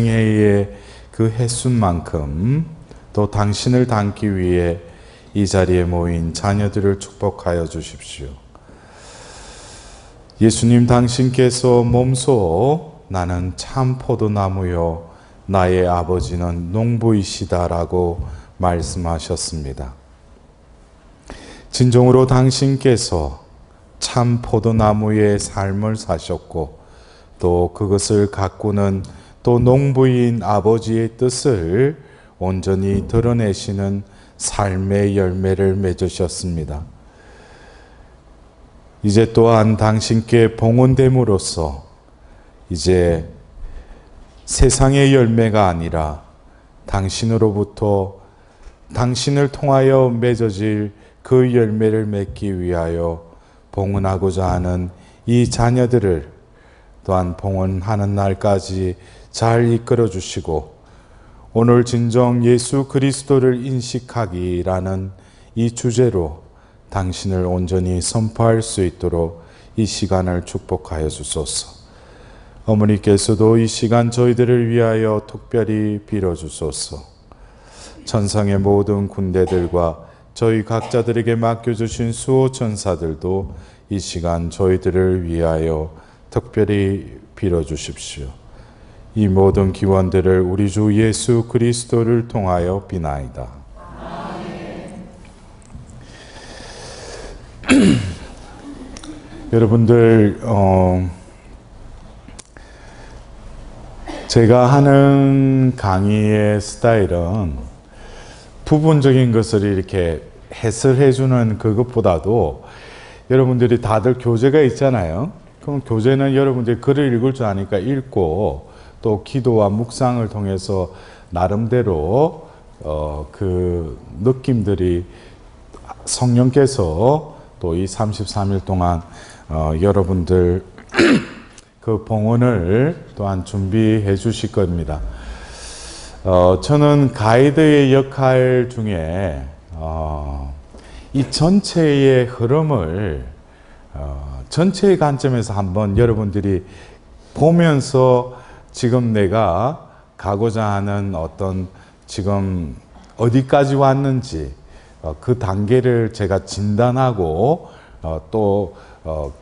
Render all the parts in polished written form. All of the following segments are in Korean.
해의 그 햇순만큼 또 당신을 닮기 위해 이 자리에 모인 자녀들을 축복하여 주십시오. 예수님 당신께서 몸소 나는 참 포도나무요 나의 아버지는 농부이시다라고 말씀하셨습니다. 진정으로 당신께서 참 포도나무의 삶을 사셨고 또 그것을 가꾸는 또 농부인 아버지의 뜻을 온전히 드러내시는 삶의 열매를 맺으셨습니다. 이제 또한 당신께 봉헌됨으로써 이제 세상의 열매가 아니라 당신으로부터 당신을 통하여 맺어질 그 열매를 맺기 위하여 봉헌하고자 하는 이 자녀들을 또한 봉헌하는 날까지 잘 이끌어 주시고 오늘 진정 예수 그리스도를 인식하기라는 이 주제로 당신을 온전히 선포할 수 있도록 이 시간을 축복하여 주소서. 어머니께서도 이 시간 저희들을 위하여 특별히 빌어주소서. 천상의 모든 군대들과 저희 각자들에게 맡겨주신 수호 천사들도 이 시간 저희들을 위하여 특별히 빌어주십시오. 이 모든 기원들을 우리 주 예수 그리스도를 통하여 비나이다. 여러분들 제가 하는 강의의 스타일은 부분적인 것을 이렇게 해설해 주는 그것보다도 여러분들이 다들 교재가 있잖아요. 그럼 교재는 여러분들이 글을 읽을 줄 아니까 읽고 또 기도와 묵상을 통해서 나름대로 그 느낌들이 성령께서 또 이 33일 동안 여러분들 그 봉헌을 또한 준비해 주실 겁니다. 저는 가이드의 역할 중에 이 전체의 흐름을 전체의 관점에서 한번 여러분들이 보면서 지금 내가 가고자 하는 어떤 지금 어디까지 왔는지 그 단계를 제가 진단하고 또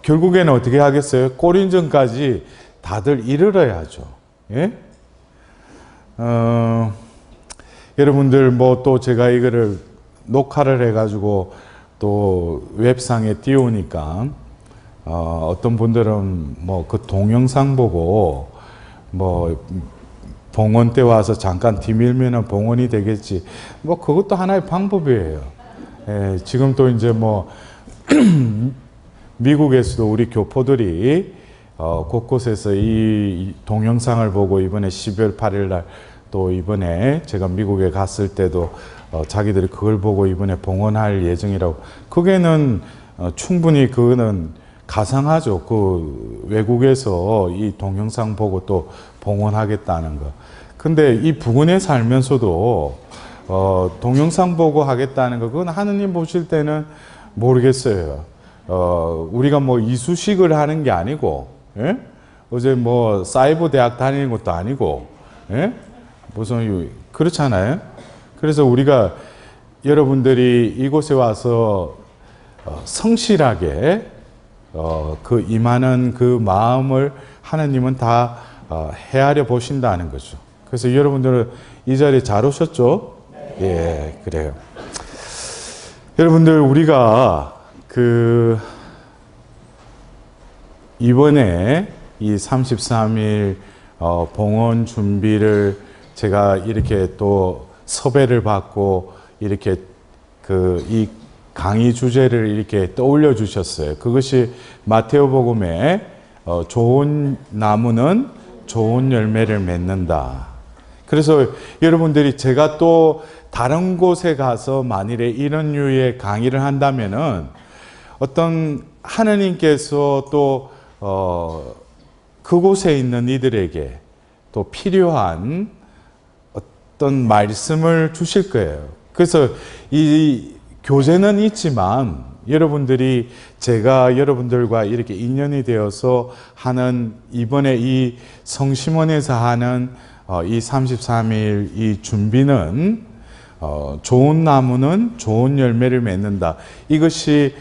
결국에는 어떻게 하겠어요? 골인전까지 다들 이르러야죠. 예? 여러분들 뭐 또 제가 이거를 녹화를 해가지고 또 웹상에 띄우니까 어떤 분들은 뭐 그 동영상 보고 뭐 봉헌 때 와서 잠깐 뒤밀면은 봉헌이 되겠지. 뭐 그것도 하나의 방법이에요. 예, 지금 또 이제 뭐 미국에서도 우리 교포들이 곳곳에서 이 동영상을 보고 이번에 12월 8일 날 또 이번에 제가 미국에 갔을 때도 자기들이 그걸 보고 이번에 봉헌할 예정이라고. 그게는 충분히 그거는 가상하죠. 그 외국에서 이 동영상 보고 또 봉헌하겠다는 거. 근데 이 부근에 살면서도 동영상 보고 하겠다는 거, 그건 하느님 보실 때는 모르겠어요. 우리가 뭐 이수식을 하는 게 아니고, 예? 어제 뭐 사이버 대학 다니는 것도 아니고, 예? 무슨 그렇잖아요. 그래서 우리가 여러분들이 이곳에 와서 성실하게 그 임하는 그 마음을 하나님은 다 헤아려 보신다는 거죠. 그래서 여러분들은 이 자리에 잘 오셨죠? 예, 그래요. 여러분들 우리가 그 이번에 이 33일 봉헌 준비를 제가 이렇게 또 섭외를 받고 이렇게 그 이 강의 주제를 이렇게 떠올려 주셨어요. 그것이 마태오복음에 좋은 나무는 좋은 열매를 맺는다. 그래서 여러분들이 제가 또 다른 곳에 가서 만일에 이런 류의 강의를 한다면은 어떤 하느님께서 또 그곳에 있는 이들에게 또 필요한 어떤 말씀을 주실 거예요. 그래서 이 교재는 있지만 여러분들이 제가 여러분들과 이렇게 인연이 되어서 하는 이번에 이 성심원에서 하는 이 33일 이 준비는 좋은 나무는 좋은 열매를 맺는다. 이것이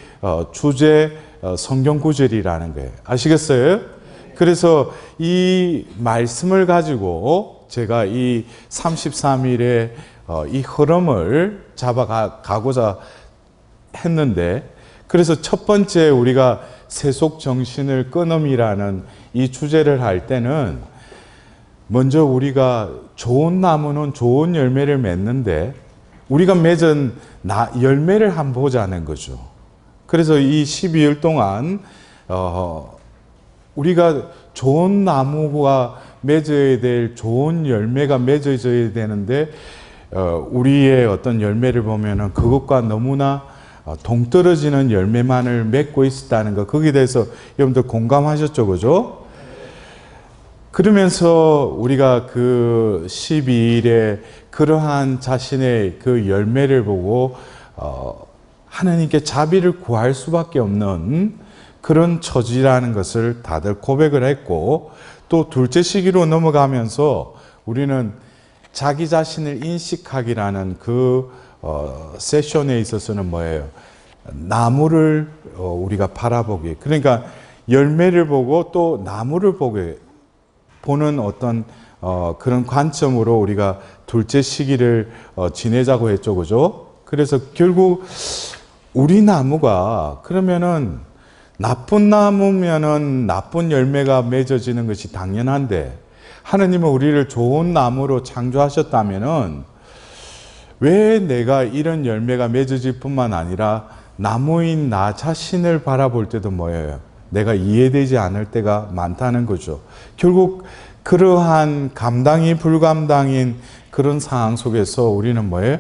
주제 성경 구절이라는 거예요. 아시겠어요? 그래서 이 말씀을 가지고 제가 이 33일의 이 흐름을 잡아가고자 했는데, 그래서 첫 번째 우리가 세속 정신을 끊음이라는 이 주제를 할 때는 먼저 우리가 좋은 나무는 좋은 열매를 맺는데 우리가 맺은 열매를 한번 보자는 거죠. 그래서 이 12일 동안 우리가 좋은 나무가 맺어야 될 좋은 열매가 맺어져야 되는데 우리의 어떤 열매를 보면은 그것과 너무나 동떨어지는 열매만을 맺고 있었다는 것, 거기에 대해서 여러분들 공감하셨죠, 그죠? 그러면서 우리가 그 12일에 그러한 자신의 그 열매를 보고 하나님께 자비를 구할 수밖에 없는 그런 처지라는 것을 다들 고백을 했고, 또 둘째 시기로 넘어가면서 우리는 자기 자신을 인식하기라는 그 세션에 있어서는 뭐예요? 나무를 우리가 바라보기, 그러니까 열매를 보고 또 나무를 보는 어떤 그런 관점으로 우리가 둘째 시기를 지내자고 했죠, 그죠? 그래서 결국 우리 나무가 그러면은 나쁜 나무면은 나쁜 열매가 맺어지는 것이 당연한데, 하나님은 우리를 좋은 나무로 창조하셨다면은 왜 내가 이런 열매가 맺어질 뿐만 아니라 나무인 나 자신을 바라볼 때도 뭐예요? 내가 이해되지 않을 때가 많다는 거죠. 결국 그러한 감당이 불감당인 그런 상황 속에서 우리는 뭐예요?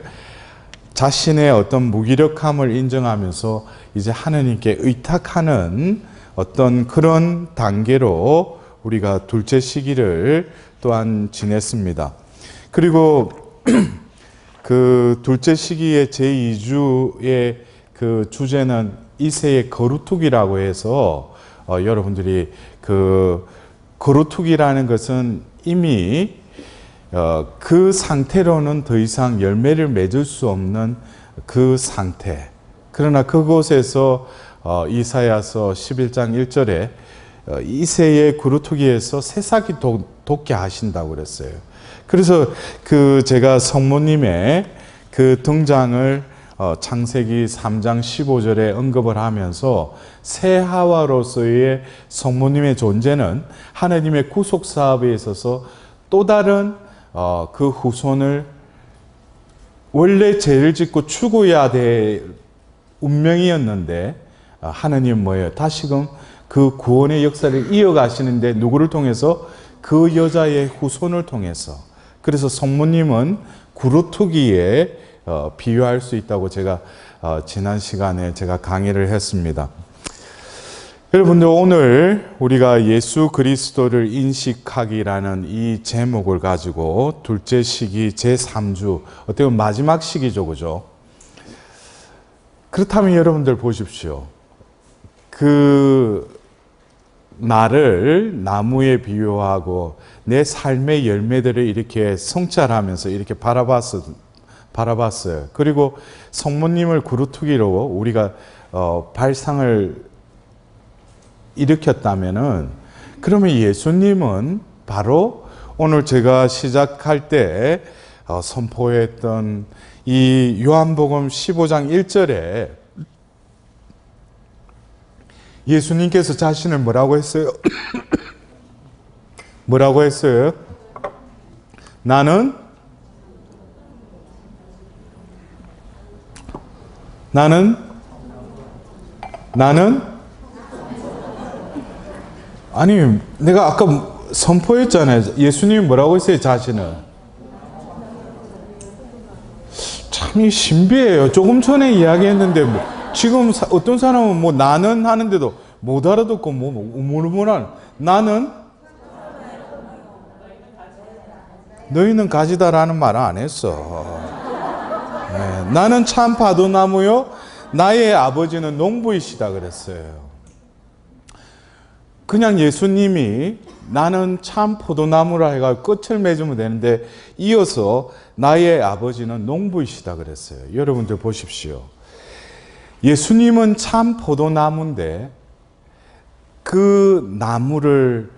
자신의 어떤 무기력함을 인정하면서 이제 하나님께 의탁하는 어떤 그런 단계로 우리가 둘째 시기를 또한 지냈습니다. 그리고 그 둘째 시기의 제2주의 그 주제는 이새의 거루투기라고 해서 여러분들이 그 거루투기라는 것은 이미 그 상태로는 더 이상 열매를 맺을 수 없는 그 상태. 그러나 그곳에서 이사야서 11장 1절에 이새의 거루투기에서 새싹이 돋게 하신다고 그랬어요. 그래서 그 제가 성모님의 그 등장을 창세기 3장 15절에 언급을 하면서 새 하와로서의 성모님의 존재는 하나님의 구속 사업에 있어서 또 다른 그 후손을 원래 죄를 짓고 죽어야 될 운명이었는데 하나님은 뭐예요? 다시금 그 구원의 역사를 이어가시는데 누구를 통해서? 그 여자의 후손을 통해서. 그래서 성모님은 구루투기에 비유할 수 있다고 제가 지난 시간에 제가 강의를 했습니다. 여러분들, 오늘 우리가 예수 그리스도를 인식하기라는 이 제목을 가지고 둘째 시기 제3주, 어떻게 보면 마지막 시기죠, 그죠? 그렇다면 여러분들 보십시오. 그 나를 나무에 비유하고 내 삶의 열매들을 이렇게 성찰하면서 이렇게 바라봤어요. 그리고 성모님을 구루투기로 우리가 발상을 일으켰다면은, 그러면 예수님은 바로 오늘 제가 시작할 때 선포했던 이 요한복음 15장 1절에 예수님께서 자신을 뭐라고 했어요? 뭐라고 했어요? 나는 아니, 내가 아까 선포했잖아요. 예수님이 뭐라고 했어요, 자신을? 참 신비해요. 조금 전에 이야기했는데 지금 어떤 사람은 나는 하는데도 못 알아듣고 우물우물한 나는 너희는 가지다라는 말 안 했어. 네, 나는 참 파도나무요 나의 아버지는 농부이시다 그랬어요. 그냥 예수님이 나는 참 포도나무라 해가 끝을 맺으면 되는데 이어서 나의 아버지는 농부이시다 그랬어요. 여러분들 보십시오. 예수님은 참 포도나무인데 그 나무를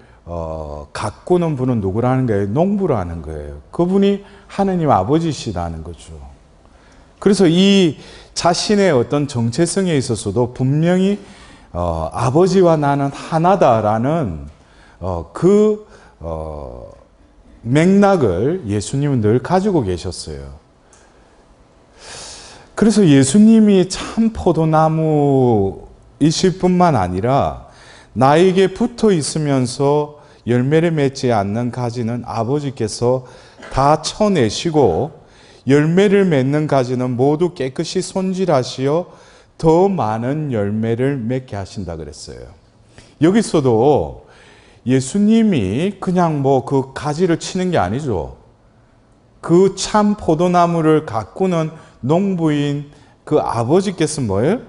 가꾸는 분은 누구라는 거예요? 농부라는 거예요. 그분이 하느님 아버지시라는 거죠. 그래서 이 자신의 어떤 정체성에 있어서도 분명히 아버지와 나는 하나다라는 맥락을 예수님은 늘 가지고 계셨어요. 그래서 예수님이 참 포도나무이실 뿐만 아니라 나에게 붙어 있으면서 열매를 맺지 않는 가지는 아버지께서 다 쳐내시고 열매를 맺는 가지는 모두 깨끗이 손질하시어 더 많은 열매를 맺게 하신다 그랬어요. 여기서도 예수님이 그냥 뭐 그 가지를 치는 게 아니죠. 그 참 포도나무를 가꾸는 농부인 그 아버지께서 뭐예요?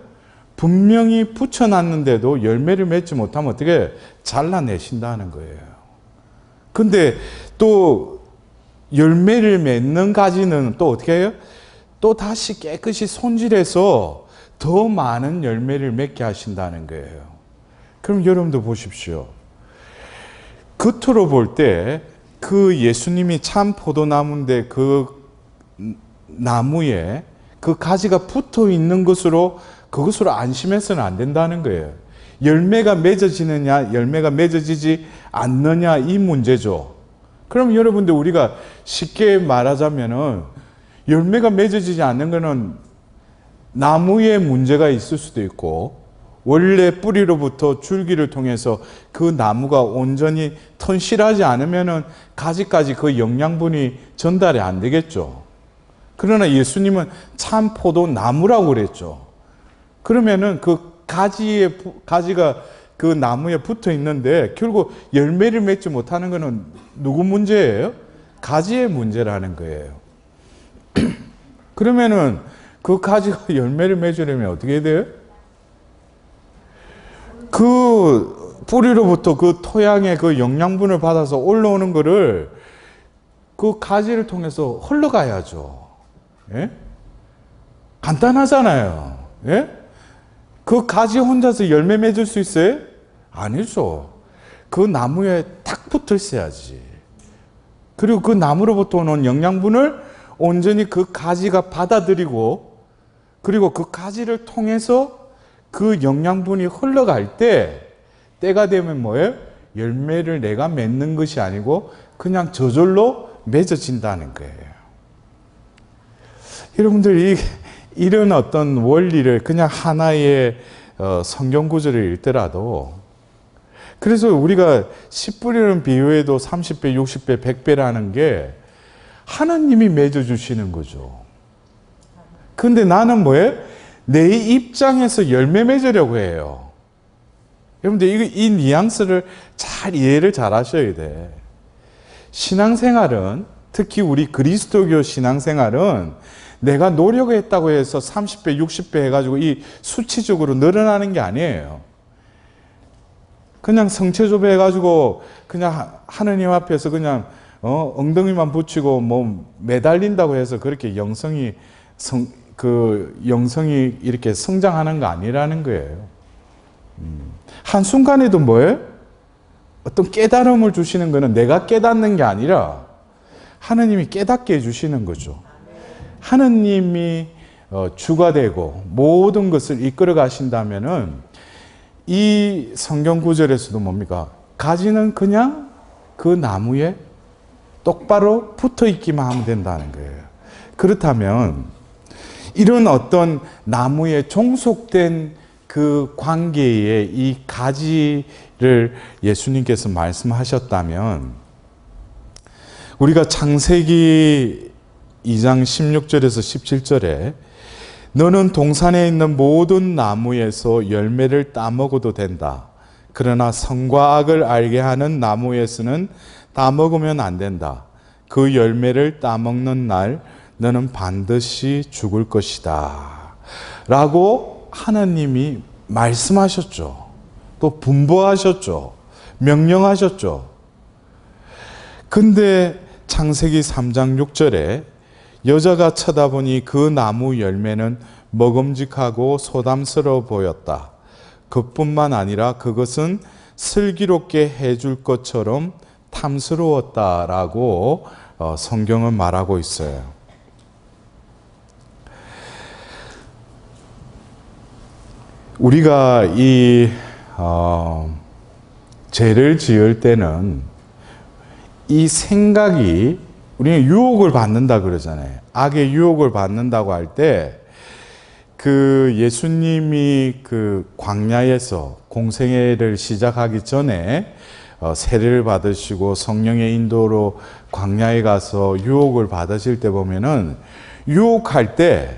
분명히 붙여놨는데도 열매를 맺지 못하면 어떻게 잘라내신다는 거예요. 근데 또 열매를 맺는 가지는 또 어떻게 해요? 또 다시 깨끗이 손질해서 더 많은 열매를 맺게 하신다는 거예요. 그럼 여러분도 보십시오. 겉으로 볼 때 그 예수님이 참 포도나무인데 그 나무에 그 가지가 붙어 있는 것으로 그것으로 안심해서는 안 된다는 거예요. 열매가 맺어지느냐 열매가 맺어지지 않느냐 이 문제죠. 그럼 여러분들 우리가 쉽게 말하자면은 열매가 맺어지지 않는 것은 나무에 문제가 있을 수도 있고 원래 뿌리로부터 줄기를 통해서 그 나무가 온전히 튼실하지 않으면은 가지까지 그 영양분이 전달이 안 되겠죠. 그러나 예수님은 참 포도나무라고 그랬죠. 그러면은 그 가지가 그 나무에 붙어 있는데 결국 열매를 맺지 못하는 것은 누구 문제예요? 가지의 문제라는 거예요. 그러면은 그 가지가 열매를 맺으려면 어떻게 해야 돼요? 그 뿌리로부터 그 토양의 그 영양분을 받아서 올라오는 거를 그 가지를 통해서 흘러가야죠. 예? 간단하잖아요. 예? 그 가지 혼자서 열매 맺을 수 있어요? 아니죠. 그 나무에 딱 붙어 있어야지. 그리고 그 나무로부터 오는 영양분을 온전히 그 가지가 받아들이고 그리고 그 가지를 통해서 그 영양분이 흘러갈 때가 되면 뭐예요? 열매를 내가 맺는 것이 아니고 그냥 저절로 맺어진다는 거예요. 여러분들 이런 어떤 원리를 그냥 하나의 성경 구절을 읽더라도 그래서 우리가 10뿌리는 비유에도 30배, 60배, 100배라는 게 하나님이 맺어주시는 거죠. 근데 나는 뭐예요? 내 입장에서 열매 맺으려고 해요. 여러분들 이 뉘앙스를 이해를 잘 하셔야 돼. 신앙생활은 특히 우리 그리스도교 신앙생활은 내가 노력했다고 해서 30배, 60배 해가지고 이 수치적으로 늘어나는 게 아니에요. 그냥 성체조배 해가지고 그냥 하느님 앞에서 그냥 엉덩이만 붙이고 뭐 매달린다고 해서 그렇게 영성이 이렇게 성장하는 거 아니라는 거예요. 한순간에도 뭐예요? 어떤 깨달음을 주시는 거는 내가 깨닫는 게 아니라 하느님이 깨닫게 해주시는 거죠. 하느님이 주가 되고 모든 것을 이끌어 가신다면은 이 성경 구절에서도 뭡니까? 가지는 그냥 그 나무에 똑바로 붙어 있기만 하면 된다는 거예요. 그렇다면 이런 어떤 나무에 종속된 그 관계에 이 가지를 예수님께서 말씀하셨다면 우리가 창세기 2장 16절에서 17절에 너는 동산에 있는 모든 나무에서 열매를 따먹어도 된다. 그러나 선과 악을 알게 하는 나무에서는 따먹으면 안 된다. 그 열매를 따먹는 날 너는 반드시 죽을 것이다. 라고 하나님이 말씀하셨죠. 또 분부하셨죠. 명령하셨죠. 근데 창세기 3장 6절에 여자가 쳐다보니 그 나무 열매는 먹음직하고 소담스러워 보였다. 그뿐만 아니라 그것은 슬기롭게 해줄 것처럼 탐스러웠다라고 성경은 말하고 있어요. 우리가 이 죄를 지을 때는 이 생각이, 우리는 유혹을 받는다 그러잖아요. 악의 유혹을 받는다고 할 때 그 예수님이 그 광야에서 공생애를 시작하기 전에 세례를 받으시고 성령의 인도로 광야에 가서 유혹을 받으실 때 보면은, 유혹할 때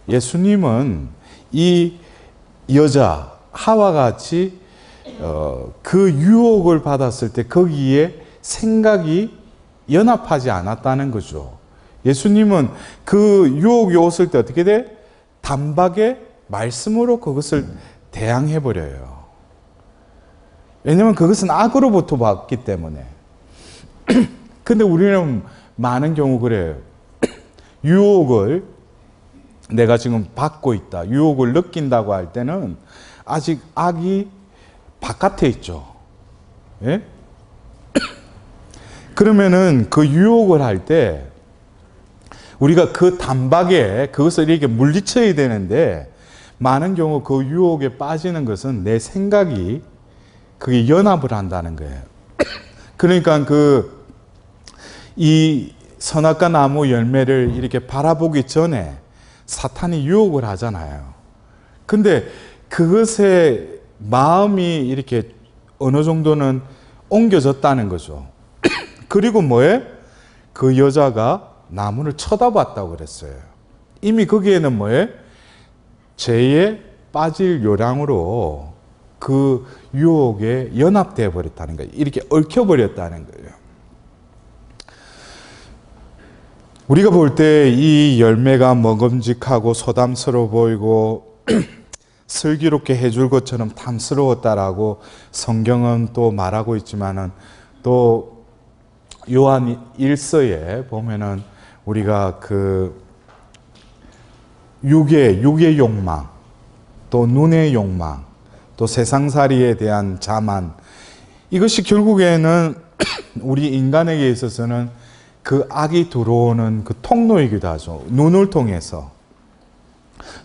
예수님은 이 여자 하와 같이 그 유혹을 받았을 때 거기에 생각이 연합하지 않았다는 거죠. 예수님은 그 유혹이 왔을 때 어떻게 돼? 단박에 말씀으로 그것을 대항해 버려요. 왜냐하면 그것은 악으로부터 왔기 때문에. 근데 우리는 많은 경우 그래요. 유혹을 내가 지금 받고 있다, 유혹을 느낀다고 할 때는 아직 악이 바깥에 있죠. 예? 그러면은 그 유혹을 할 때 우리가 그 단박에 그것을 이렇게 물리쳐야 되는데, 많은 경우 그 유혹에 빠지는 것은 내 생각이 그게 연합을 한다는 거예요. 그러니까 이 선악과 나무 열매를 이렇게 바라보기 전에 사탄이 유혹을 하잖아요. 근데 그것에 마음이 이렇게 어느 정도는 옮겨졌다는 거죠. 그리고 뭐에? 그 여자가 나무를 쳐다봤다고 그랬어요. 이미 거기에는 뭐에? 죄에 빠질 요량으로 그 유혹에 연합되어 버렸다는 거예요. 이렇게 얽혀버렸다는 거예요. 우리가 볼 때 이 열매가 먹음직하고 소담스러워 보이고 슬기롭게 해줄 것처럼 탐스러웠다라고 성경은 또 말하고 있지만은, 또 요한 1서에 보면은 우리가 그 육의 욕망, 또 눈의 욕망, 또 세상살이에 대한 자만, 이것이 결국에는 우리 인간에게 있어서는 그 악이 들어오는 그 통로이기도 하죠. 눈을 통해서,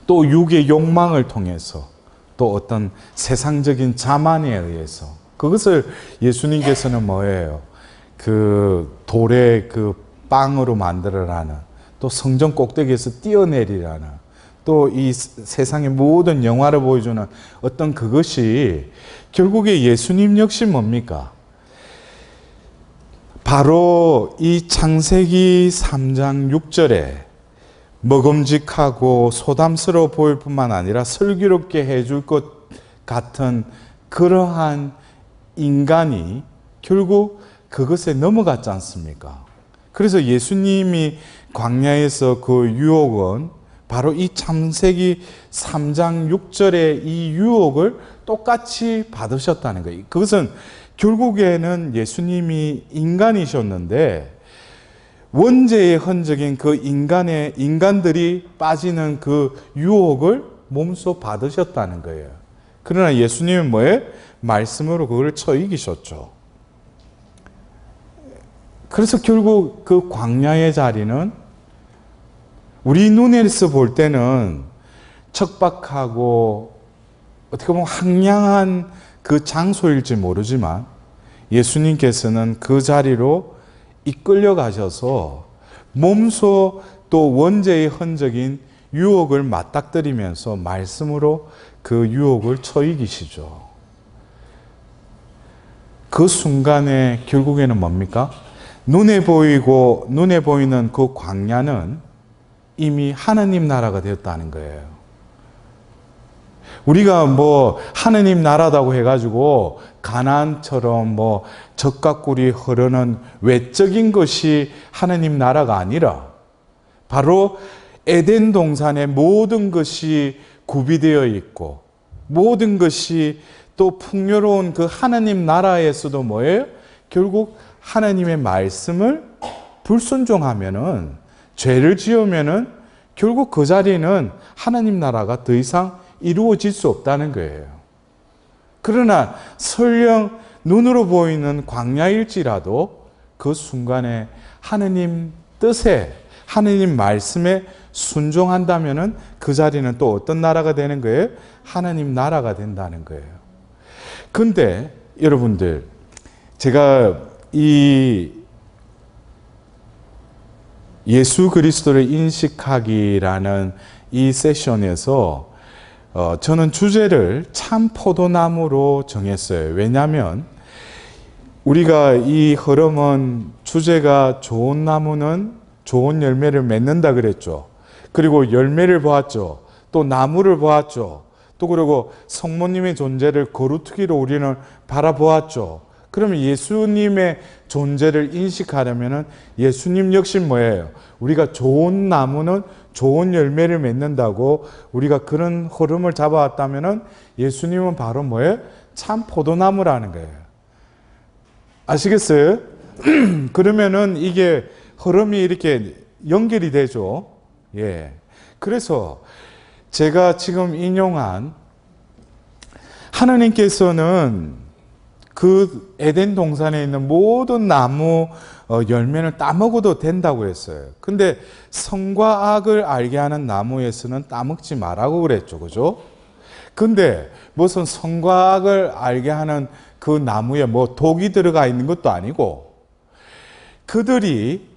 또 육의 욕망을 통해서, 또 어떤 세상적인 자만에 의해서. 그것을 예수님께서는 뭐예요? 그 돌의 그 빵으로 만들어라는, 또 성전 꼭대기에서 뛰어내리라는, 또 이 세상의 모든 영화를 보여주는 어떤 그것이 결국에 예수님 역시 뭡니까? 바로 이 창세기 3장 6절에 먹음직하고 소담스러워 보일 뿐만 아니라 슬기롭게 해줄 것 같은 그러한 인간이 결국 그것에 넘어갔지 않습니까? 그래서 예수님이 광야에서 그 유혹은 바로 이 창세기 3장 6절의 이 유혹을 똑같이 받으셨다는 거예요. 그것은 결국에는 예수님이 인간이셨는데 원죄의 흔적인 그 인간들이 빠지는 그 유혹을 몸소 받으셨다는 거예요. 그러나 예수님은 뭐예요? 말씀으로 그걸 쳐 이기셨죠. 그래서 결국 그 광야의 자리는 우리 눈에서 볼 때는 척박하고 어떻게 보면 황량한 그 장소일지 모르지만, 예수님께서는 그 자리로 이끌려 가셔서 몸소 또 원죄의 흔적인 유혹을 맞닥뜨리면서 말씀으로 그 유혹을 쳐 이기시죠. 그 순간에 결국에는 뭡니까? 눈에 보이는 그 광야는 이미 하느님 나라가 되었다는 거예요. 우리가 뭐 하느님 나라다고 해가지고 가나안처럼 뭐 젖과 꿀이 흐르는 외적인 것이 하느님 나라가 아니라, 바로 에덴 동산의 모든 것이 구비되어 있고 모든 것이 또 풍요로운 그 하나님 나라에서도 뭐예요? 결국 하나님의 말씀을 불순종하면은, 죄를 지으면은 결국 그 자리는 하나님 나라가 더 이상 이루어질 수 없다는 거예요. 그러나 설령 눈으로 보이는 광야일지라도 그 순간에 하나님 뜻에, 하나님 말씀에 순종한다면은 그 자리는 또 어떤 나라가 되는 거예요? 하나님 나라가 된다는 거예요. 근데 여러분들, 제가 이 예수 그리스도를 인식하기라는 이 세션에서 저는 주제를 참 포도나무로 정했어요. 왜냐하면 우리가 이 흐름은 주제가 좋은 나무는 좋은 열매를 맺는다 그랬죠. 그리고 열매를 보았죠. 또 나무를 보았죠. 또 그리고 성모님의 존재를 거루트기로 우리는 바라보았죠. 그러면 예수님의 존재를 인식하려면 예수님 역시 뭐예요? 우리가 좋은 나무는 좋은 열매를 맺는다고 우리가 그런 흐름을 잡아왔다면 예수님은 바로 뭐예요? 참 포도나무라는 거예요. 아시겠어요? 그러면은 이게 흐름이 이렇게 연결이 되죠. 예. 그래서 제가 지금 인용한 하나님께서는 그 에덴 동산에 있는 모든 나무 열매를 따먹어도 된다고 했어요. 근데 선과 악을 알게 하는 나무에서는 따먹지 말라고 그랬죠. 그죠? 근데 무슨 선과 악을 알게 하는 그 나무에 뭐 독이 들어가 있는 것도 아니고, 그들이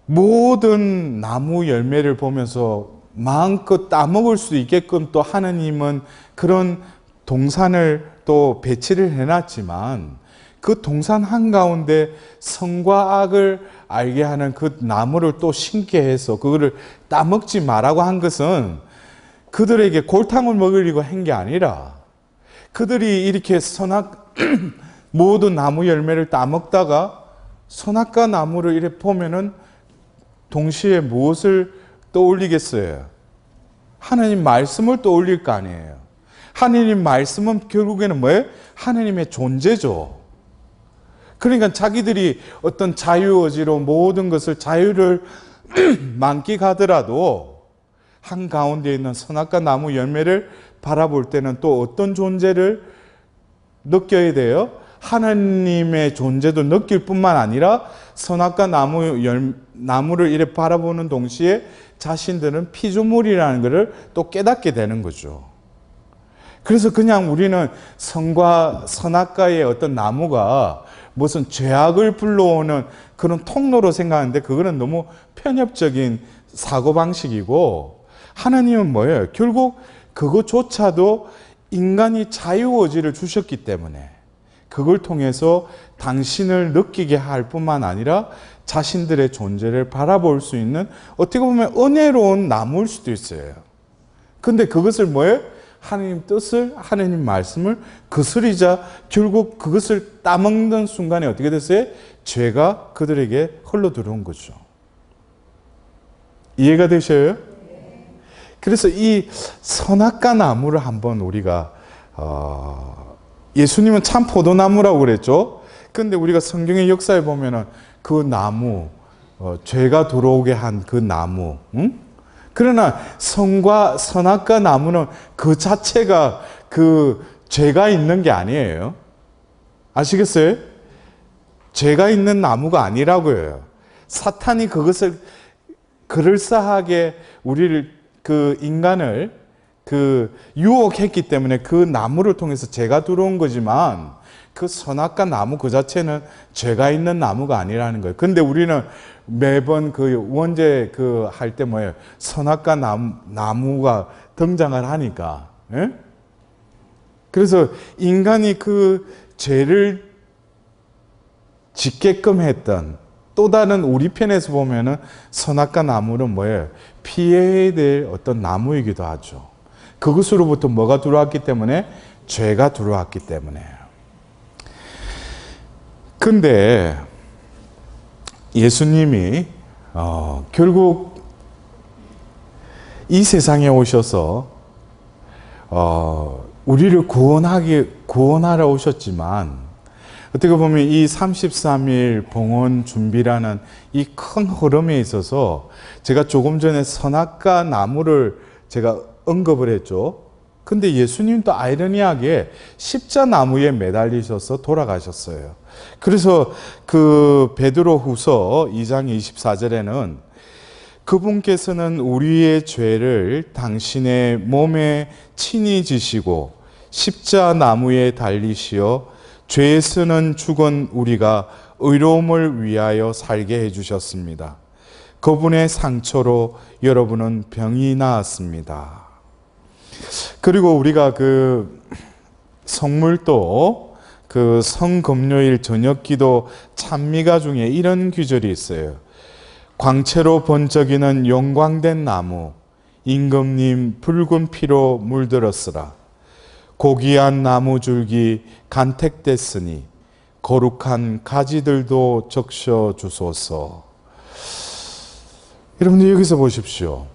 모든 나무 열매를 보면서 마음껏 따먹을 수 있게끔 또 하나님은 그런 동산을 또 배치를 해놨지만, 그 동산 한가운데 선과 악을 알게 하는 그 나무를 또 심게 해서 그거를 따먹지 말라고 한 것은 그들에게 골탕을 먹으려고 한 게 아니라, 그들이 이렇게 모든 나무 열매를 따먹다가 선악과 나무를 이렇게 보면은 동시에 무엇을 떠올리겠어요? 하나님 말씀을 떠올릴 거 아니에요. 하나님 말씀은 결국에는 뭐예요? 하나님의 존재죠. 그러니까 자기들이 어떤 자유의지로 모든 것을 자유를 만끽하더라도 한가운데 있는 선악과 나무 열매를 바라볼 때는 또 어떤 존재를 느껴야 돼요? 하나님의 존재도 느낄 뿐만 아니라 선악과 나무를 이렇게 바라보는 동시에 자신들은 피조물이라는 것을 또 깨닫게 되는 거죠. 그래서 그냥 우리는 선과 선악과의 어떤 나무가 무슨 죄악을 불러오는 그런 통로로 생각하는데, 그거는 너무 편협적인 사고방식이고, 하나님은 뭐예요? 결국 그것조차도 인간이 자유의지를 주셨기 때문에 그걸 통해서 당신을 느끼게 할 뿐만 아니라 자신들의 존재를 바라볼 수 있는, 어떻게 보면 은혜로운 나무일 수도 있어요. 근데 그것을 뭐예요? 하나님 뜻을, 하나님 말씀을 거스리자 결국 그것을 따먹는 순간에 어떻게 됐어요? 죄가 그들에게 흘러 들어온 거죠. 이해가 되셔요? 그래서 이 선악과 나무를 한번 우리가 예수님은 참 포도나무라고 그랬죠. 근데 우리가 성경의 역사에 보면은 그 나무, 죄가 들어오게 한 그 나무, 그러나 선악과 나무는 그 자체가 그 죄가 있는 게 아니에요. 아시겠어요? 죄가 있는 나무가 아니라고요. 사탄이 그것을 그럴싸하게 우리를, 그 인간을 유혹했기 때문에 그 나무를 통해서 죄가 들어온 거지만, 그 선악과 나무 그 자체는 죄가 있는 나무가 아니라는 거예요. 근데 우리는 매번 그 원죄 할 때 뭐예요? 선악과 나무가 등장을 하니까. 예? 그래서 인간이 그 죄를 짓게끔 했던, 또 다른 우리 편에서 보면은 선악과 나무는 뭐예요? 피해야 될 어떤 나무이기도 하죠. 그것으로부터 뭐가 들어왔기 때문에? 죄가 들어왔기 때문에. 근데 예수님이 결국 이 세상에 오셔서 우리를 구원하러 오셨지만 어떻게 보면 이 33일 봉헌 준비라는 이 큰 흐름에 있어서 제가 조금 전에 선악과 나무를 제가 언급을 했죠. 근데 예수님도 아이러니하게 십자나무에 매달리셔서 돌아가셨어요. 그래서 그 베드로후서 2장 24절에는 그분께서는 우리의 죄를 당신의 몸에 친히 지시고 십자나무에 달리시어 죄에서는 죽은 우리가 의로움을 위하여 살게 해주셨습니다. 그분의 상처로 여러분은 병이 나았습니다. 그리고 우리가 그 성물도 그 성금요일 저녁기도 찬미가 중에 이런 구절이 있어요. 광채로 번쩍이는 영광된 나무 임금님 붉은 피로 물들었으라. 고귀한 나무 줄기 간택됐으니 거룩한 가지들도 적셔 주소서. 여러분들 여기서 보십시오.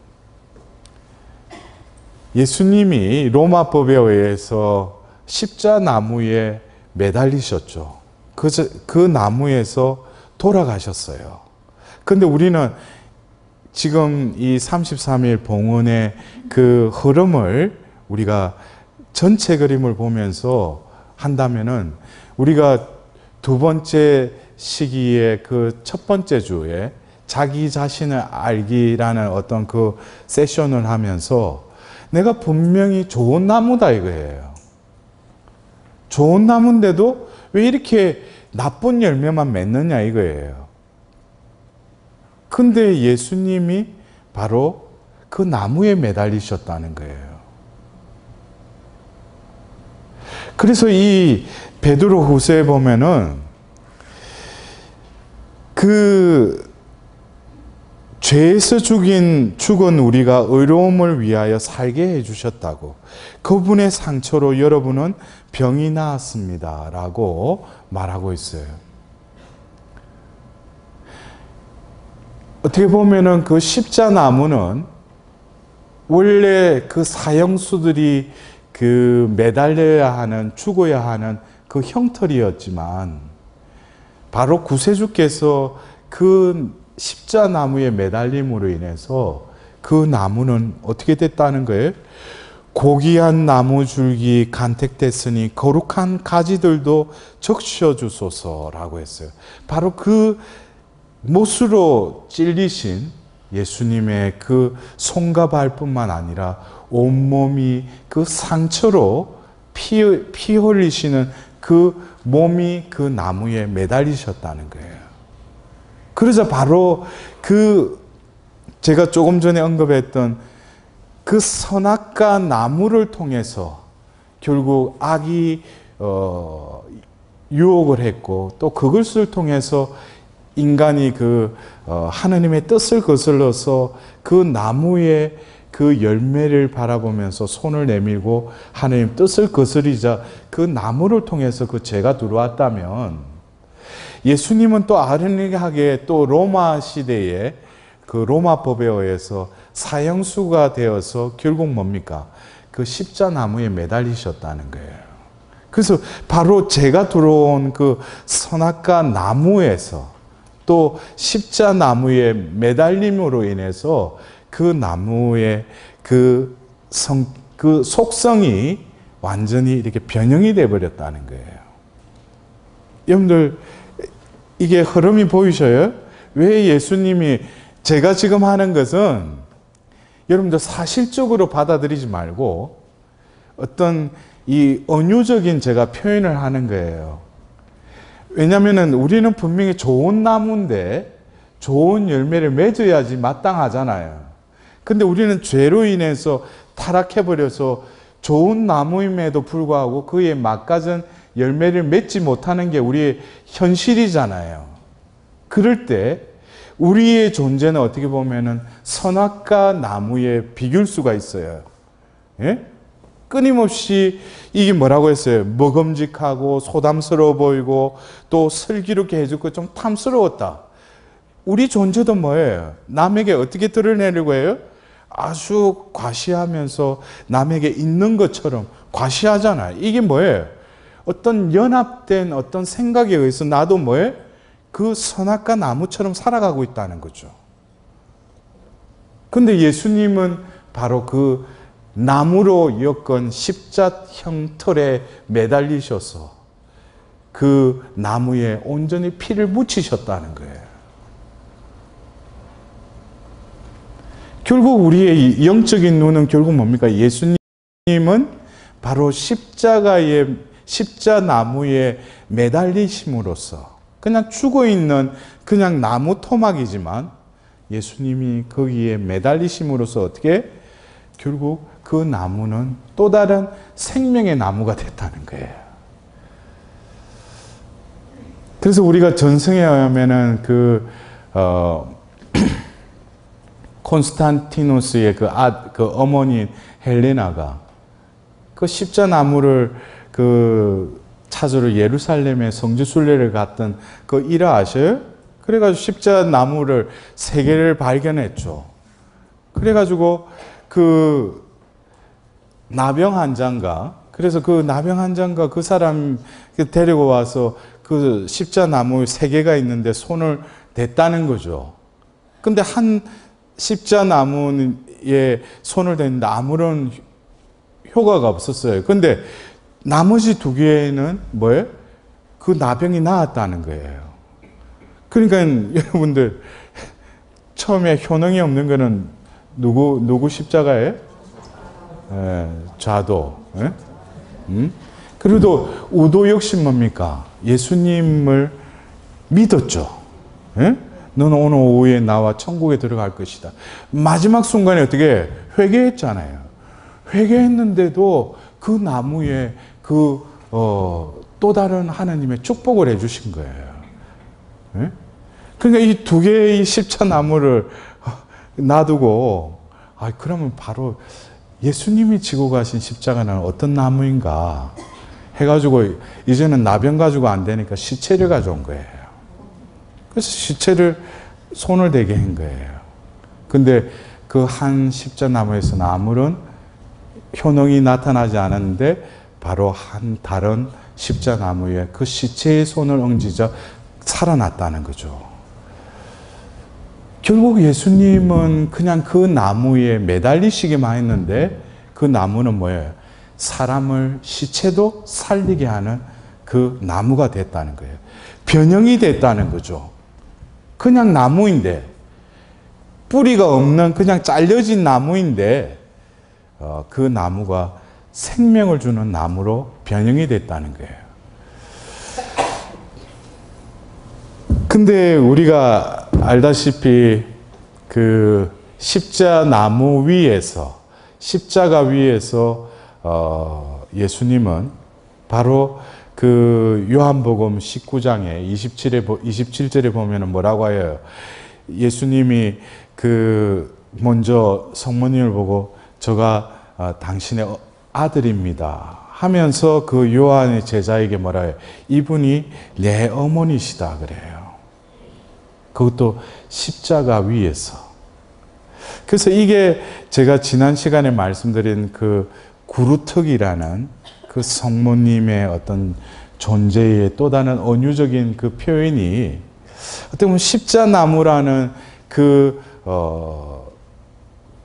예수님이 로마법에 의해서 십자나무에 매달리셨죠. 그 나무에서 돌아가셨어요. 근데 우리는 지금 이 33일 봉헌의 그 흐름을 우리가 전체 그림을 보면서 한다면은 우리가 두 번째 시기에 그 첫 번째 주에 자기 자신을 알기라는 어떤 그 세션을 하면서 내가 분명히 좋은 나무다 이거예요. 좋은 나무인데도 왜 이렇게 나쁜 열매만 맺느냐 이거예요. 근데 예수님이 바로 그 나무에 매달리셨다는 거예요. 그래서 이 베드로후서에 보면은 그 죄에서 죽은 우리가 의로움을 위하여 살게 해주셨다고. 그분의 상처로 여러분은 병이 나았습니다 라고 말하고 있어요. 어떻게 보면은 그 십자나무는 원래 그 사형수들이 그 매달려야 하는, 죽어야 하는 그 형틀이었지만 바로 구세주께서 그 십자나무에 매달림으로 인해서 그 나무는 어떻게 됐다는 거예요? 고귀한 나무 줄기 간택됐으니 거룩한 가지들도 적셔 주소서라고 했어요. 바로 그 못으로 찔리신 예수님의 그 손과 발뿐만 아니라 온몸이 그 상처로 피 흘리시는 그 몸이 그 나무에 매달리셨다는 거예요. 그래서 바로 그 제가 조금 전에 언급했던 그 선악과 나무를 통해서 결국 악이 유혹을 했고 또 그것을 통해서 인간이 그 하나님의 뜻을 거슬러서 그 나무의 그 열매를 바라보면서 손을 내밀고 하나님 뜻을 거스리자 그 나무를 통해서 그 죄가 들어왔다면 예수님은 또 아이러니하게 또 로마 시대에 그 로마법에 의해서 사형수가 되어서 결국 뭡니까? 그 십자나무에 매달리셨다는 거예요. 그래서 바로 죄가 들어온 그 선악과 나무에서 또 십자나무에 매달림으로 인해서 그 나무의 그 속성이 완전히 이렇게 변형이 되어버렸다는 거예요. 여러분들 이게 흐름이 보이셔요? 왜 예수님이 제가 지금 하는 것은 여러분들 사실적으로 받아들이지 말고 어떤 이 은유적인 제가 표현을 하는 거예요. 왜냐하면 우리는 분명히 좋은 나무인데 좋은 열매를 맺어야지 마땅하잖아요. 근데 우리는 죄로 인해서 타락해버려서 좋은 나무임에도 불구하고 그에 맛가진 열매를 맺지 못하는 게 우리의 현실이잖아요. 그럴 때 우리의 존재는 어떻게 보면은 선악과 나무에 비길 수가 있어요. 예? 끊임없이 이게 뭐라고 했어요? 먹음직하고 소담스러워 보이고 또 슬기롭게 해주고 좀 탐스러웠다. 우리 존재도 뭐예요? 남에게 어떻게 드러내려고 해요? 아주 과시하면서 남에게 있는 것처럼 과시하잖아요. 이게 뭐예요? 어떤 연합된 어떤 생각에 의해서 나도 뭐예요? 그 선악과 나무처럼 살아가고 있다는 거죠. 근데 예수님은 바로 그 나무로 엮은 십자형 틀에 매달리셔서 그 나무에 온전히 피를 묻히셨다는 거예요. 결국 우리의 영적인 눈은 결국 뭡니까? 예수님은 바로 십자나무에 매달리심으로써 그냥 죽어있는 그냥 나무 토막이지만 예수님이 거기에 매달리심으로써 어떻게? 결국 그 나무는 또 다른 생명의 나무가 됐다는 거예요. 그래서 우리가 전승에 의하면은 콘스탄티누스의 그 어머니인 헬레나가 그 십자나무를 찾으러 예루살렘의 성지 순례를 갔던 그 일화 아셔요? 그래가지고 십자나무를 3개를 발견했죠. 그래가지고 그 나병 환자인가? 그래서 그 나병 환자인가 그 사람 데리고 와서 그 십자나무 3개가 있는데 손을 댔다는 거죠. 근데 한 십자나무에 손을 댔는데 아무런 효과가 없었어요. 근데 나머지 2개는 뭐예요? 그 나병이 나았다는 거예요. 그러니까 여러분들 처음에 효능이 없는 거는 누구 십자가예요? 좌도. 그래도 우도 역시 뭡니까? 예수님을 믿었죠. 너는 오늘 오후에 나와 천국에 들어갈 것이다. 마지막 순간에 어떻게 회개했잖아요. 회개했는데도 그 나무에 또 다른 하나님의 축복을 해주신 거예요. 그러니까 이 2개의 십자나무를 놔두고 그러면 바로 예수님이 지고 가신 십자가는 어떤 나무인가 해가지고 이제는 나병 가지고 안 되니까 시체를 가져온 거예요. 그래서 시체를 손을 대게 한 거예요. 근데 그 한 십자나무에서는 아무런 효능이 나타나지 않았는데 바로 한 다른 십자나무에 그 시체의 손을 얹으자 살아났다는 거죠. 결국 예수님은 그냥 그 나무에 매달리시기만 했는데 그 나무는 뭐예요? 사람을 시체도 살리게 하는 그 나무가 됐다는 거예요. 변형이 됐다는 거죠. 그냥 나무인데 뿌리가 없는 그냥 잘려진 나무인데 그 나무가 생명을 주는 나무로 변형이 됐다는 거예요. 근데 우리가 알다시피 그 십자나무 위에서 십자가 위에서 예수님은 바로 그 요한복음 19장에 27절에 보면은 뭐라고 해요? 예수님이 먼저 성모님을 보고 저가 당신의 아들입니다 하면서 그 요한의 제자에게 뭐라 해요? 이분이 내 어머니시다 그래요. 그것도 십자가 위에서. 그래서 이게 제가 지난 시간에 말씀드린 그 구루특이라는 그 성모님의 어떤 존재의 또 다른 은유적인 그 표현이 어떻게 보면 십자나무라는 그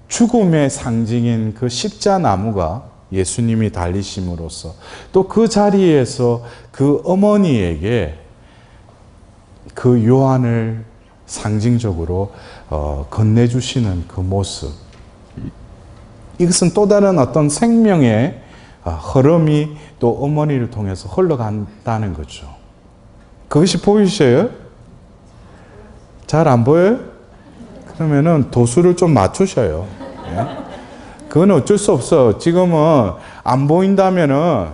죽음의 상징인 그 십자나무가 예수님이 달리심으로써 또 그 자리에서 그 어머니에게 그 요한을 상징적으로 건네주시는 그 모습, 이것은 또 다른 어떤 생명의 흐름이 또 어머니를 통해서 흘러간다는 거죠. 그것이 보이셔요? 잘 안 보여요? 그러면은 도수를 좀 맞추셔요. 그건 어쩔 수 없어. 지금은 안 보인다면은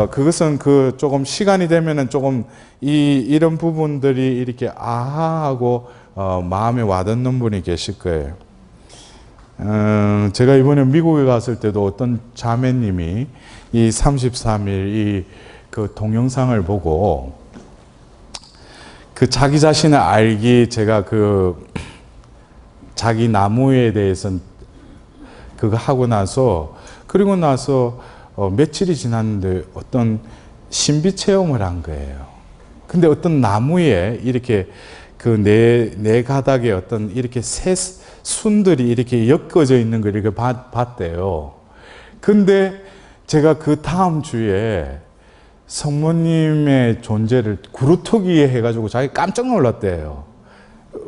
그것은 조금 시간이 되면은 조금 이런 부분들이 이렇게 아하하고 마음에 와닿는 분이 계실 거예요. 제가 이번에 미국에 갔을 때도 어떤 자매님이 이 33일 그 동영상을 보고 그 자기 자신을 알기 제가 자기 나무에 대해서 그거 하고 나서 그리고 나서 며칠이 지났는데 어떤 신비 체험을 한 거예요. 근데 어떤 나무에 이렇게 그 네 가닥에 어떤 이렇게 새 순들이 이렇게 엮어져 있는 걸 이렇게 봤대요. 근데 제가 그 다음 주에 성모님의 존재를 구루토기에 해가지고 자기 깜짝 놀랐대요.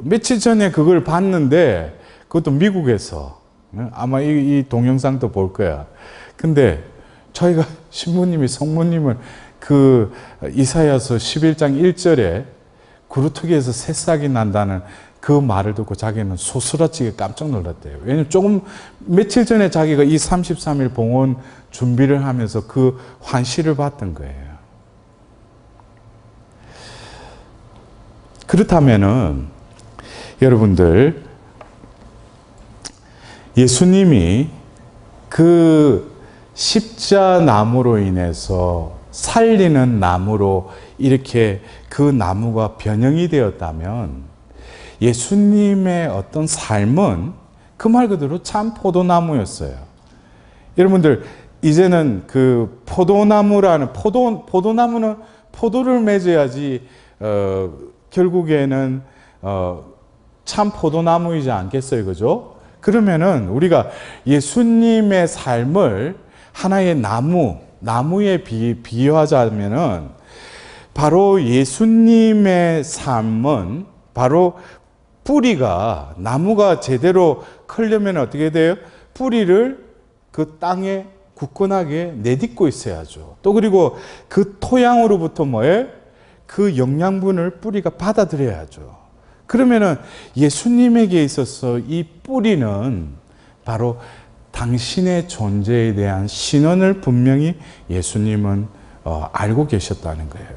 며칠 전에 그걸 봤는데 그것도 미국에서 아마 이 동영상도 볼 거야. 근데 저희가 신부님이 성모님을 그 이사야서 11장 1절에 구루토기에서 새싹이 난다는 그 말을 듣고 자기는 소스라치게 깜짝 놀랐대요. 왜냐면 며칠 전에 자기가 이 33일 봉헌 준비를 하면서 그 환시를 봤던 거예요. 그렇다면은 여러분들, 예수님이 그 십자나무로 인해서 살리는 나무로 이렇게 그 나무가 변형이 되었다면 예수님의 어떤 삶은 그 말 그대로 참 포도나무였어요. 여러분들, 이제는 그 포도나무라는 포도나무는 포도를 맺어야지 결국에는 참 포도나무이지 않겠어요, 그죠? 그러면은 우리가 예수님의 삶을 하나의 나무에 비유하자면은 바로 예수님의 삶은 바로 뿌리가, 나무가 제대로 크려면 어떻게 돼요? 뿌리를 그 땅에 굳건하게 내딛고 있어야죠. 또 그리고 그 토양으로부터 뭐예요? 그 영양분을 뿌리가 받아들여야죠. 그러면은 예수님에게 있어서 이 뿌리는 바로 당신의 존재에 대한 신원을 분명히 예수님은 알고 계셨다는 거예요.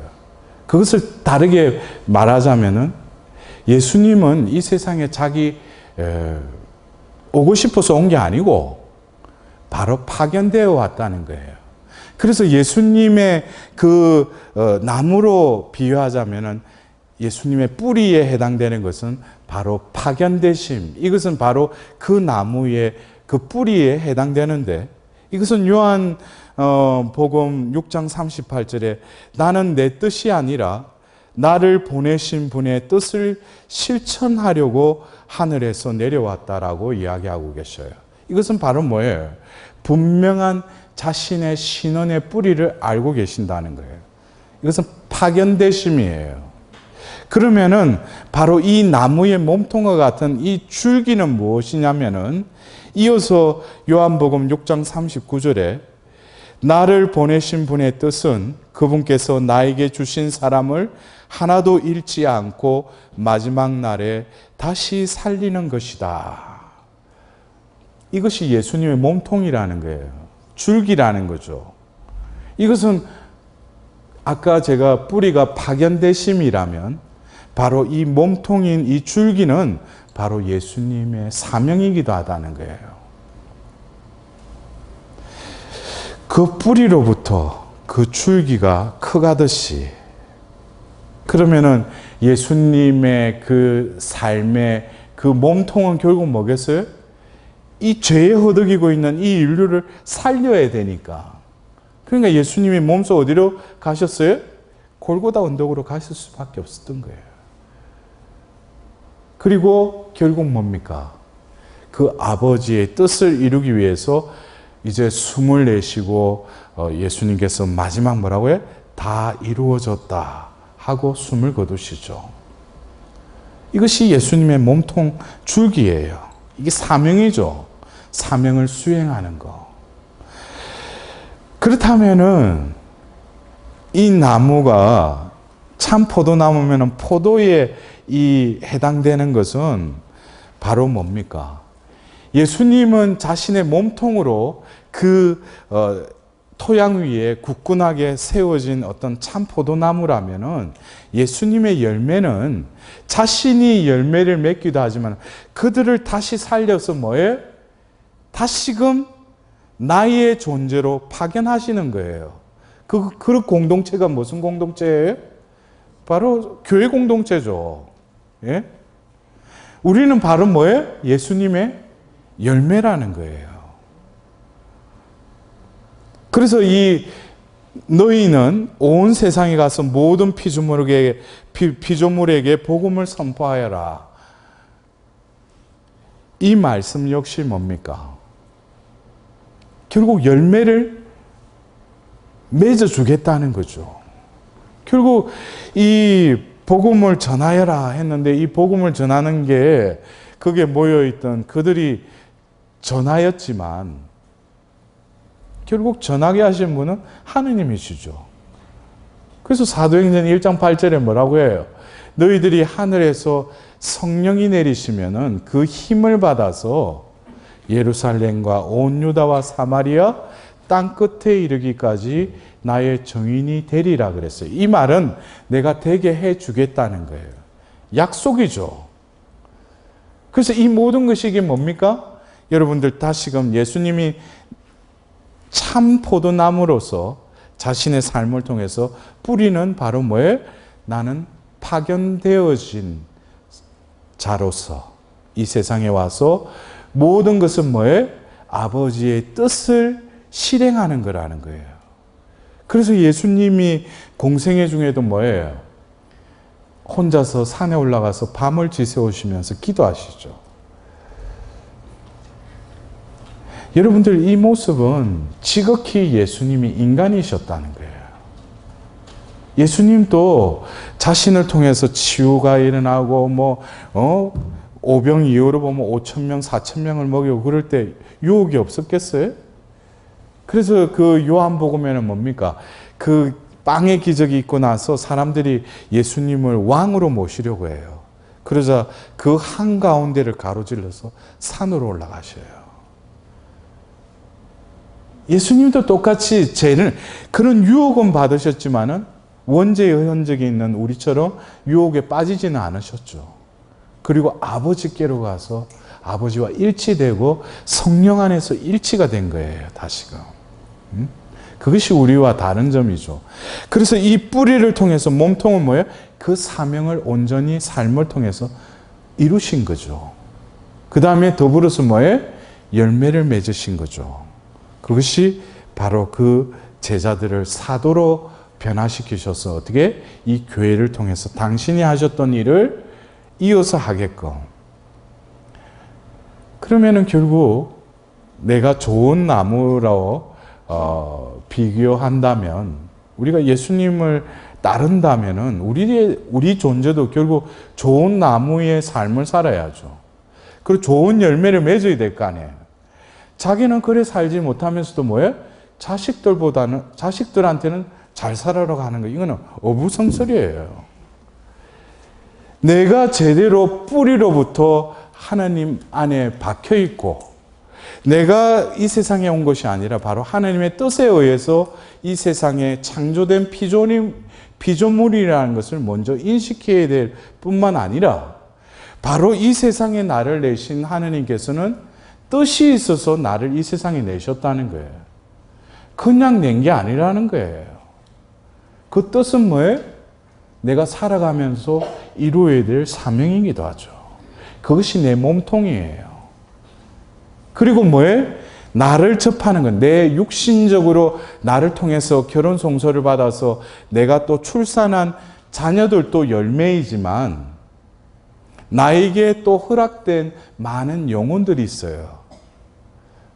그것을 다르게 말하자면은 예수님은 이 세상에 자기 오고 싶어서 온 게 아니고 바로 파견되어 왔다는 거예요. 그래서 예수님의 그 나무로 비유하자면은 예수님의 뿌리에 해당되는 것은 바로 파견되심. 이것은 바로 그 나무의 그 뿌리에 해당되는데, 이것은 요한 복음 6장 38절에 나는 내 뜻이 아니라 나를 보내신 분의 뜻을 실천하려고 하늘에서 내려왔다라고 이야기하고 계셔요. 이것은 바로 뭐예요? 분명한 자신의 신원의 뿌리를 알고 계신다는 거예요. 이것은 파견되심이에요. 그러면은 바로 이 나무의 몸통과 같은 이 줄기는 무엇이냐면은 이어서 요한복음 6장 39절에 나를 보내신 분의 뜻은 그분께서 나에게 주신 사람을 하나도 잃지 않고 마지막 날에 다시 살리는 것이다. 이것이 예수님의 몸통이라는 거예요. 줄기라는 거죠. 이것은 아까 제가 뿌리가 파견되심이라면 바로 이 몸통인 이 줄기는 바로 예수님의 사명이기도 하다는 거예요. 그 뿌리로부터 그 줄기가 커가듯이, 그러면은 예수님의 그 삶의 그 몸통은 결국 뭐겠어요? 이 죄에 허덕이고 있는 이 인류를 살려야 되니까. 그러니까 예수님이 몸소 어디로 가셨어요? 골고다 언덕으로 가실 수밖에 없었던 거예요. 그리고 결국 뭡니까? 그 아버지의 뜻을 이루기 위해서 이제 숨을 내쉬고 예수님께서 마지막 뭐라고 해? 다 이루어졌다 하고 숨을 거두시죠. 이것이 예수님의 몸통 줄기예요. 이게 사명이죠. 사명을 수행하는 거. 그렇다면은 이 나무가 참 포도나무면은 포도에 이 해당되는 것은 바로 뭡니까? 예수님은 자신의 몸통으로 그 토양 위에 굳건하게 세워진 어떤 참 포도나무라면은 예수님의 열매는 자신이 열매를 맺기도 하지만 그들을 다시 살려서 뭐예요? 다시금 나의 존재로 파견하시는 거예요. 그 공동체가 무슨 공동체예요? 바로 교회 공동체죠. 예? 우리는 바로 뭐예요? 예수님의 열매라는 거예요. 그래서 이 너희는 온 세상에 가서 모든 피조물에게 복음을 선포하여라. 이 말씀 역시 뭡니까? 결국 열매를 맺어주겠다는 거죠. 결국 이 복음을 전하여라 했는데 이 복음을 전하는 게 그게 모여있던 그들이 전하였지만 결국 전하게 하신 분은 하느님이시죠. 그래서 사도행전 1장 8절에 뭐라고 해요? 너희들이 하늘에서 성령이 내리시면은 그 힘을 받아서 예루살렘과 온 유다와 사마리아 땅 끝에 이르기까지 나의 증인이 되리라 그랬어요. 이 말은 내가 되게 해주겠다는 거예요. 약속이죠. 그래서 이 모든 것이 이게 뭡니까? 여러분들 다시금 예수님이 참 포도나무로서 자신의 삶을 통해서 뿌리는 바로 뭐예요? 나는 파견되어진 자로서 이 세상에 와서 모든 것은 뭐예요? 아버지의 뜻을 실행하는 거라는 거예요. 그래서 예수님이 공생애 중에도 뭐예요? 혼자서 산에 올라가서 밤을 지새우시면서 기도하시죠. 여러분들 이 모습은 지극히 예수님이 인간이셨다는 거예요. 예수님도 자신을 통해서 치유가 일어나고 오병 이후로 보면 5,000명, 4,000명을 먹이고 그럴 때 유혹이 없었겠어요? 그래서 그 요한복음에는 뭡니까? 그 빵의 기적이 있고 나서 사람들이 예수님을 왕으로 모시려고 해요. 그러자 그 한가운데를 가로질러서 산으로 올라가셔요. 예수님도 똑같이 그런 유혹은 받으셨지만은 원죄의 흔적이 있는 우리처럼 유혹에 빠지지는 않으셨죠. 그리고 아버지께로 가서 아버지와 일치되고 성령 안에서 일치가 된 거예요. 다시금. 그것이 우리와 다른 점이죠. 그래서 이 뿌리를 통해서 몸통은 뭐예요? 그 사명을 온전히 삶을 통해서 이루신 거죠. 그 다음에 더불어서 뭐예요? 열매를 맺으신 거죠. 그것이 바로 그 제자들을 사도로 변화시키셔서 어떻게 이 교회를 통해서 당신이 하셨던 일을 이어서 하게끔. 그러면은 결국 내가 좋은 나무로 비교한다면 우리가 예수님을 따른다면은 우리 존재도 결국 좋은 나무의 삶을 살아야죠. 그리고 좋은 열매를 맺어야 될 거 아니에요. 자기는 그래 살지 못하면서도 뭐예요? 자식들한테는 잘 살아라고 하는 거. 이거는 어부성설이에요. 내가 제대로 뿌리로부터 하나님 안에 박혀 있고 내가 이 세상에 온 것이 아니라 바로 하나님의 뜻에 의해서 이 세상에 창조된 피조물이라는 것을 먼저 인식해야 될 뿐만 아니라 바로 이 세상에 나를 내신 하나님께서는 뜻이 있어서 나를 이 세상에 내셨다는 거예요. 그냥 낸 게 아니라는 거예요. 그 뜻은 뭐예요? 내가 살아가면서 이루어야 될 사명이기도 하죠. 그것이 내 몸통이에요. 그리고 뭐예요? 나를 접하는 건 내 육신적으로 나를 통해서 결혼 성소를 받아서 내가 또 출산한 자녀들도 열매이지만 나에게 또 허락된 많은 영혼들이 있어요.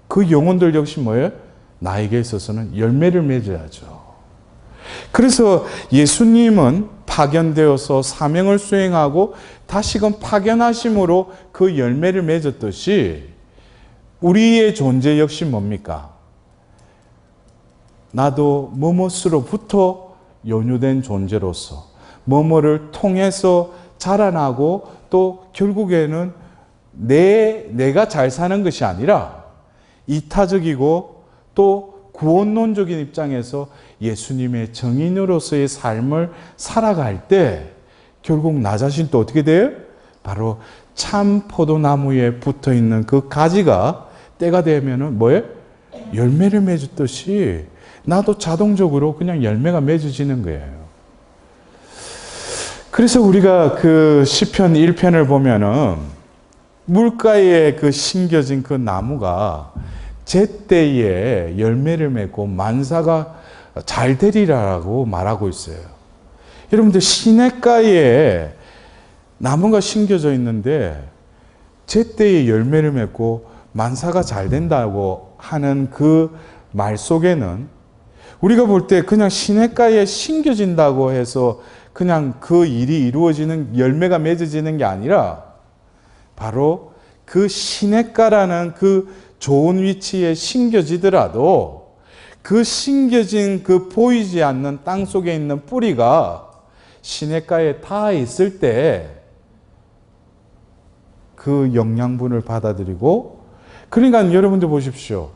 그 영혼들 역시 뭐예요? 나에게 있어서는 열매를 맺어야죠. 그래서 예수님은 파견되어서 사명을 수행하고 다시금 파견하심으로 그 열매를 맺었듯이 우리의 존재 역시 뭡니까? 나도 뭐뭇으로부터 연유된 존재로서 뭐뭐를 통해서 자라나고 또 결국에는 내가 잘 사는 것이 아니라 이타적이고 또 구원론적인 입장에서 예수님의 증인으로서의 삶을 살아갈 때 결국 나 자신도 어떻게 돼요? 바로 참 포도나무에 붙어 있는 그 가지가 때가 되면은 뭐예요? 열매를 맺었듯이 나도 자동적으로 그냥 열매가 맺어지는 거예요. 그래서 우리가 그 시편 1편을 보면은 물가에 그 심겨진 그 나무가 제때에 열매를 맺고 만사가 잘 되리라고 말하고 있어요. 여러분들 시냇가에 나무가 심겨져 있는데 제때에 열매를 맺고 만사가 잘 된다고 하는 그 말 속에는 우리가 볼 때 그냥 시냇가에 심겨진다고 해서 그냥 그 일이 이루어지는 열매가 맺어지는 게 아니라 바로 그 시냇가라는 그 좋은 위치에 심겨지더라도 그 심겨진 그 보이지 않는 땅 속에 있는 뿌리가 시냇가에 닿아 있을 때 그 영양분을 받아들이고, 그러니까 여러분들 보십시오.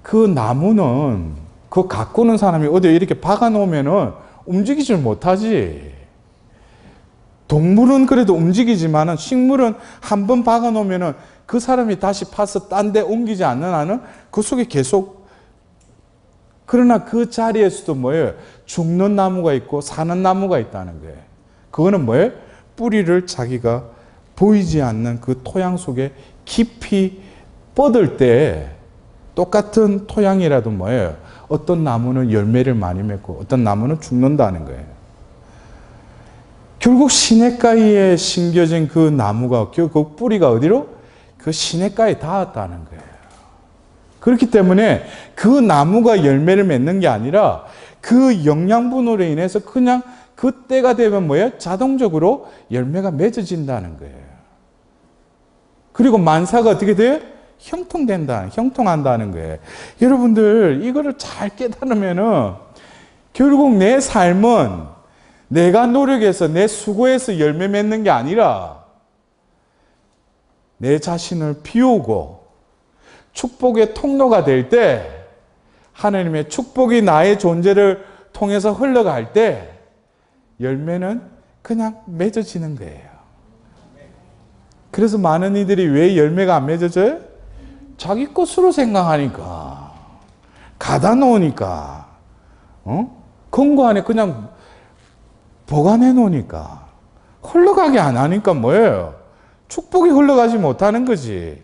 그 나무는 그 가꾸는 사람이 어디 이렇게 박아 놓으면은 움직이질 못하지. 동물은 그래도 움직이지만은 식물은 한번 박아 놓으면은 그 사람이 다시 파서 딴 데 옮기지 않는 한은 그 속에 계속. 그러나 그 자리에서도 뭐예요? 죽는 나무가 있고 사는 나무가 있다는 거예요. 그거는 뭐예요? 뿌리를 자기가 보이지 않는 그 토양 속에 깊이 뻗을 때 똑같은 토양이라도 뭐예요? 어떤 나무는 열매를 많이 맺고 어떤 나무는 죽는다는 거예요. 결국 시냇가에 심겨진 그 나무가 그 뿌리가 어디로? 그 시냇가에 닿았다는 거예요. 그렇기 때문에 그 나무가 열매를 맺는 게 아니라 그 영양분으로 인해서 그냥 그 때가 되면 뭐예요? 자동적으로 열매가 맺어진다는 거예요. 그리고 만사가 어떻게 돼요? 형통한다는 거예요. 여러분들 이거를 잘 깨달으면은 결국 내 삶은 내가 노력해서 내 수고해서 열매 맺는 게 아니라 내 자신을 비우고 축복의 통로가 될 때, 하나님의 축복이 나의 존재를 통해서 흘러갈 때 열매는 그냥 맺어지는 거예요. 그래서 많은 이들이 왜 열매가 안 맺어져요? 자기 것으로 생각하니까, 가다 놓으니까, 금고 안에 그냥 보관해 놓으니까, 흘러가게 안 하니까 뭐예요? 축복이 흘러가지 못하는 거지.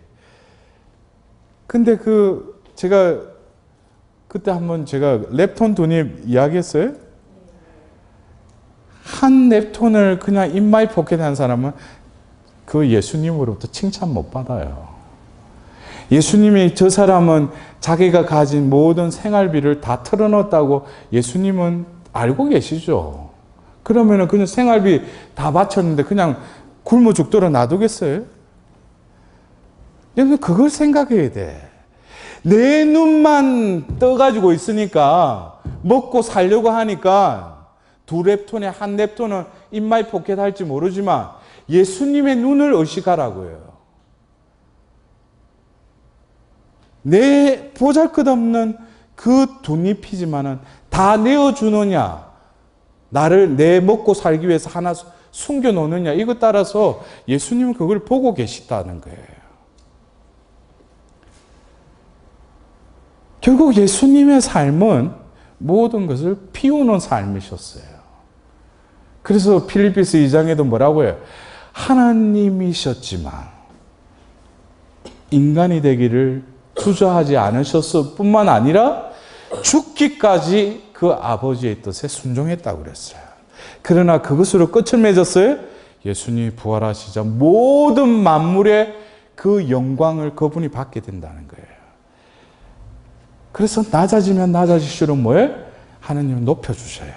근데 제가 그때 한번 제가 렙톤 돈입 이야기했어요. 한 렙톤을 그냥 인마이 포켓한 사람은 그 예수님으로부터 칭찬 못 받아요. 예수님이 저 사람은 자기가 가진 모든 생활비를 다 털어넣었다고 예수님은 알고 계시죠. 그러면은 그냥 생활비 다 바쳤는데 그냥 굶어 죽도록 놔두겠어요? 여러분 그걸 생각해야 돼. 내 눈만 떠가지고 있으니까 먹고 살려고 하니까 두 렙톤에 한 렙톤은 인마이 포켓 할지 모르지만 예수님의 눈을 의식하라고요. 내 보잘것없는 그 돈잎이지만은 다 내어주느냐, 나를 내 먹고 살기 위해서 하나 숨겨놓느냐, 이것 따라서 예수님은 그걸 보고 계시다는 거예요. 결국 예수님의 삶은 모든 것을 피우는 삶이셨어요. 그래서 필리피스 2장에도 뭐라고 해요? 하나님이셨지만 인간이 되기를 주저하지 않으셨을 뿐만 아니라 죽기까지 그 아버지의 뜻에 순종했다고 그랬어요. 그러나 그것으로 끝을 맺었어요. 예수님이 부활하시자 모든 만물의 그 영광을 그분이 받게 된다는 거예요. 그래서 낮아지면 낮아질수록 뭐예요? 하나님은 높여주셔요.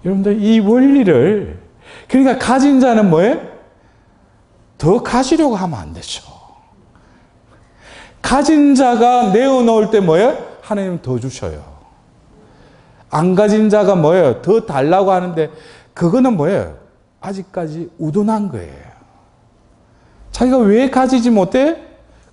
여러분들 이 원리를, 그러니까 가진 자는 뭐예요? 더 가지려고 하면 안 되죠. 가진 자가 내어놓을 때 뭐예요? 하나님은 더 주셔요. 안 가진 자가 뭐예요? 더 달라고 하는데 그거는 뭐예요? 아직까지 우둔한 거예요. 자기가 왜 가지지 못해?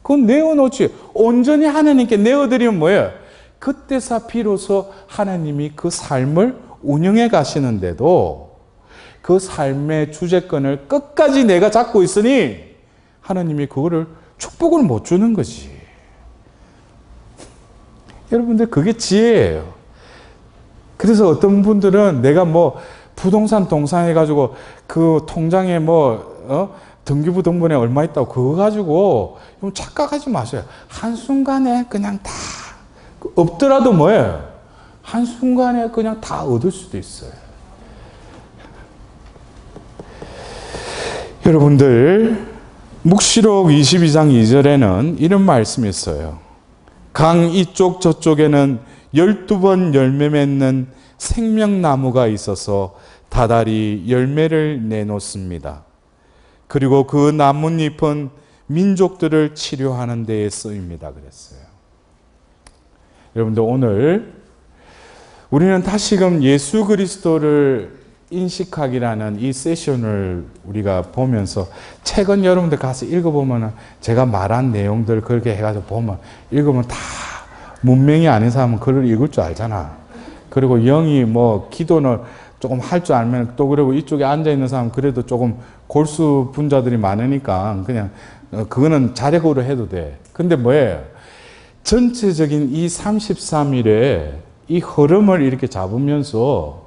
그건 내어놓지. 온전히 하나님께 내어드리면 뭐예요? 그때서 비로소 하나님이 그 삶을 운영해 가시는데도 그 삶의 주재권을 끝까지 내가 잡고 있으니 하나님이 그거를 축복을 못 주는 거지. 여러분들 그게 지혜예요. 그래서 어떤 분들은 내가 뭐 부동산 동산해가지고 그 통장에 등기부등본에 얼마 있다고 그거 가지고 착각하지 마세요. 한순간에 그냥 다 없더라도 뭐예요? 한순간에 그냥 다 얻을 수도 있어요. 여러분들 묵시록 22장 2절에는 이런 말씀이 있어요. 강 이쪽 저쪽에는 12번 열매 맺는 생명나무가 있어서 다달이 열매를 내놓습니다. 그리고 그 나뭇잎은 민족들을 치료하는 데에 쓰입니다. 그랬어요. 여러분들 오늘 우리는 다시금 예수 그리스도를 인식하기라는 이 세션을 우리가 보면서 책은 여러분들 가서 읽어보면 제가 말한 내용들 그렇게 해가지고 보면 읽으면 다 문명이 아닌 사람은 글을 읽을 줄 알잖아. 그리고 영이 뭐 기도는 조금 할 줄 알면 또 그리고 이쪽에 앉아있는 사람 그래도 조금 골수 분자들이 많으니까 그냥 그거는 자력으로 해도 돼. 근데 뭐예요? 전체적인 이 33일에 이 흐름을 이렇게 잡으면서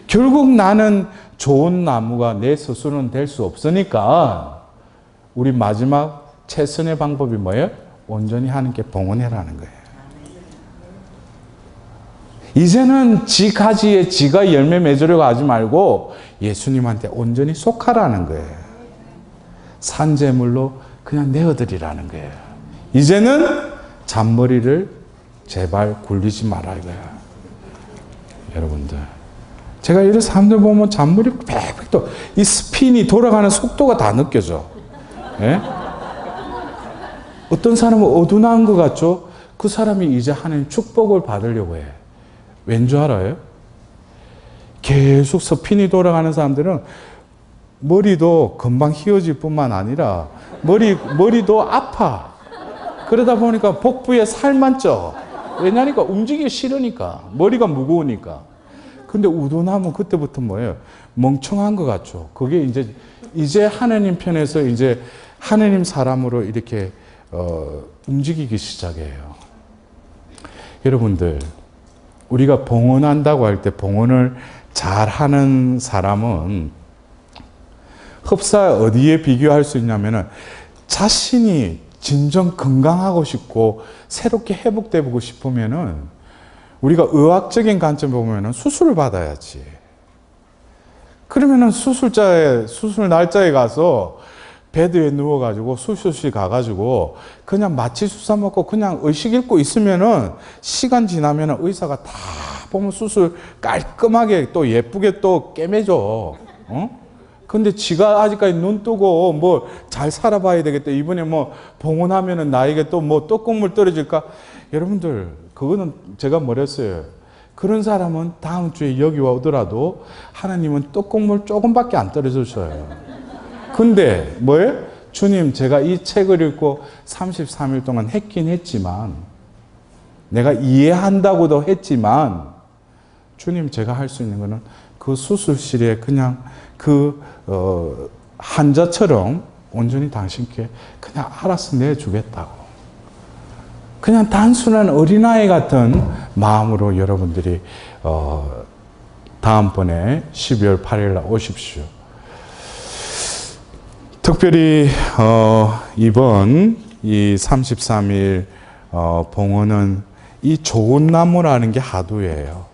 결국 나는 좋은 나무가 내 스스로는 될 수 없으니까 우리 마지막 최선의 방법이 뭐예요? 온전히 하나님께 봉헌해라는 거예요. 이제는 지 가지에 지가 열매 맺으려고 하지 말고 예수님한테 온전히 속하라는 거예요. 산재물로 그냥 내어드리라는 거예요. 이제는 잔머리를 제발 굴리지 마라 이거야. 여러분들 제가 이런 사람들 보면 잔머리 빽빽 또 이 스핀이 돌아가는 속도가 다 느껴져. 예? 어떤 사람은 어두나은 것 같죠? 그 사람이 이제 하나님 축복을 받으려고 해. 왠 줄 알아요? 계속 스핀이 돌아가는 사람들은 머리도 금방 휘어질 뿐만 아니라 머리도 아파. 그러다 보니까 복부에 살만 쪄. 왜냐니까 움직이기 싫으니까. 머리가 무거우니까. 근데 우도나무 그때부터 뭐예요? 멍청한 것 같죠. 그게 이제 하나님 편에서 이제 하나님 사람으로 이렇게 움직이기 시작해요. 여러분들 우리가 봉헌한다고 할 때 봉헌을 잘하는 사람은 흡사 어디에 비교할 수 있냐면은 자신이 진정 건강하고 싶고 새롭게 회복되고 싶으면은 우리가 의학적인 관점을 보면은 수술을 받아야지. 그러면은 수술 날짜에 가서 베드에 누워가지고 수술실 가가지고 그냥 마취 주사 먹고 그냥 의식 잃고 있으면은 시간 지나면은 의사가 다 보면 수술 깔끔하게 또 예쁘게 또 꿰매줘. 근데 지가 아직까지 눈 뜨고 뭐 잘 살아봐야 되겠다. 이번에 뭐 봉헌하면은 나에게 또 뭐 떡국물 떨어질까? 여러분들 그거는 제가 뭐랬어요. 그런 사람은 다음 주에 여기 오더라도 하나님은 떡국물 조금밖에 안 떨어주셔요. 근데 뭐예요? 주님 제가 이 책을 읽고 33일 동안 했긴 했지만 내가 이해한다고도 했지만 주님 제가 할 수 있는 거는 그 수술실에 그냥 그 환자처럼 온전히 당신께 그냥 알아서 내주겠다고. 그냥 단순한 어린아이 같은 마음으로 여러분들이 다음번에 12월 8일 날 오십시오. 특별히 이번 이 33일 봉헌은 이 좋은 나무라는 게 하도예요.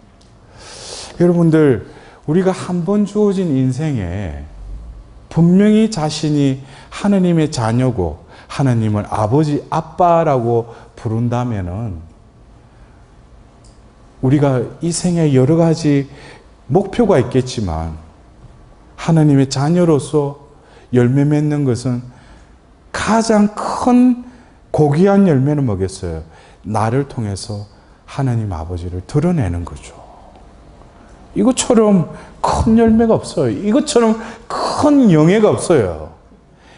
여러분들 우리가 한 번 주어진 인생에 분명히 자신이 하나님의 자녀고 하나님을 아버지, 아빠라고 부른다면은 우리가 이 생에 여러 가지 목표가 있겠지만 하나님의 자녀로서 열매 맺는 것은 가장 큰 고귀한 열매는 뭐겠어요? 나를 통해서 하나님 아버지를 드러내는 거죠. 이것처럼 큰 열매가 없어요. 이것처럼 큰 영예가 없어요.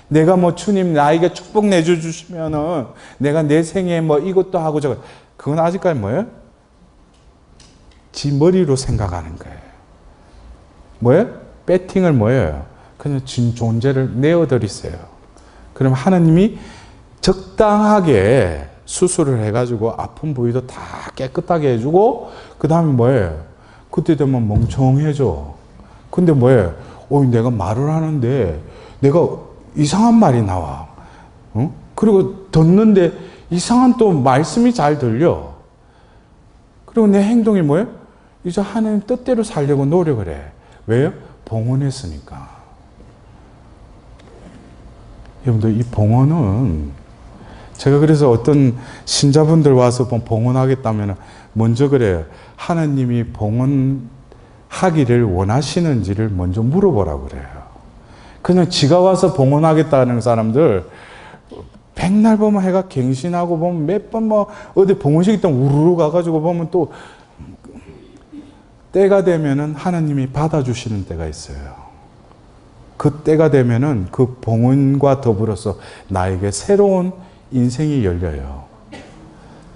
내가 뭐 주님 나에게 축복 내주시면은 내가 내 생에 뭐 이것도 하고 저거 그건 아직까지 뭐예요? 지 머리로 생각하는 거예요. 뭐예요? 배팅을 뭐예요? 그냥 진 존재를 내어드리세요. 그럼 하나님이 적당하게 수술을 해가지고 아픈 부위도 다 깨끗하게 해주고 그 다음에 뭐예요? 그때 되면 멍청해져. 근데 뭐예요? 내가 말을 하는데 내가 이상한 말이 나와. 그리고 듣는데 이상한 또 말씀이 잘 들려. 그리고 내 행동이 뭐예요? 이제 하나님 뜻대로 살려고 노력을 해. 왜요? 봉헌했으니까. 여러분들, 이 봉헌은 제가 그래서 어떤 신자분들 와서 봉헌하겠다면 먼저 그래요. 하나님이 봉헌하기를 원하시는지를 먼저 물어보라고 그래요. 그냥 지가 와서 봉헌하겠다는 사람들 백날 보면 해가 갱신하고 보면 몇 번 뭐 어디 봉헌식 있다 우르르 가가지고 보면 또 때가 되면은 하나님이 받아주시는 때가 있어요. 그 때가 되면은 그 봉헌과 더불어서 나에게 새로운 인생이 열려요.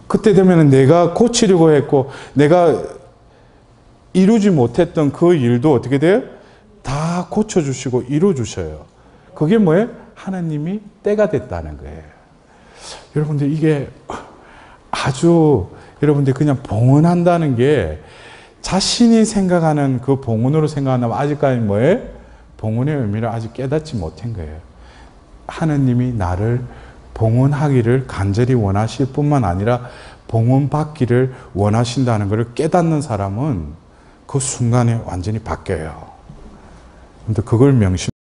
그때 되면은 내가 고치려고 했고 내가 이루지 못했던 그 일도 어떻게 돼요? 다 고쳐주시고 이루어주셔요. 그게 뭐예요? 하나님이 때가 됐다는 거예요. 여러분들, 이게 아주 여러분들 그냥 봉헌한다는 게 자신이 생각하는 그 봉헌으로 생각한다면 아직까지 뭐예요? 봉헌의 의미를 아직 깨닫지 못한 거예요. 하나님이 나를 봉헌하기를 간절히 원하실 뿐만 아니라 봉헌받기를 원하신다는 것을 깨닫는 사람은 그 순간에 완전히 바뀌어요. 근데 그걸 명심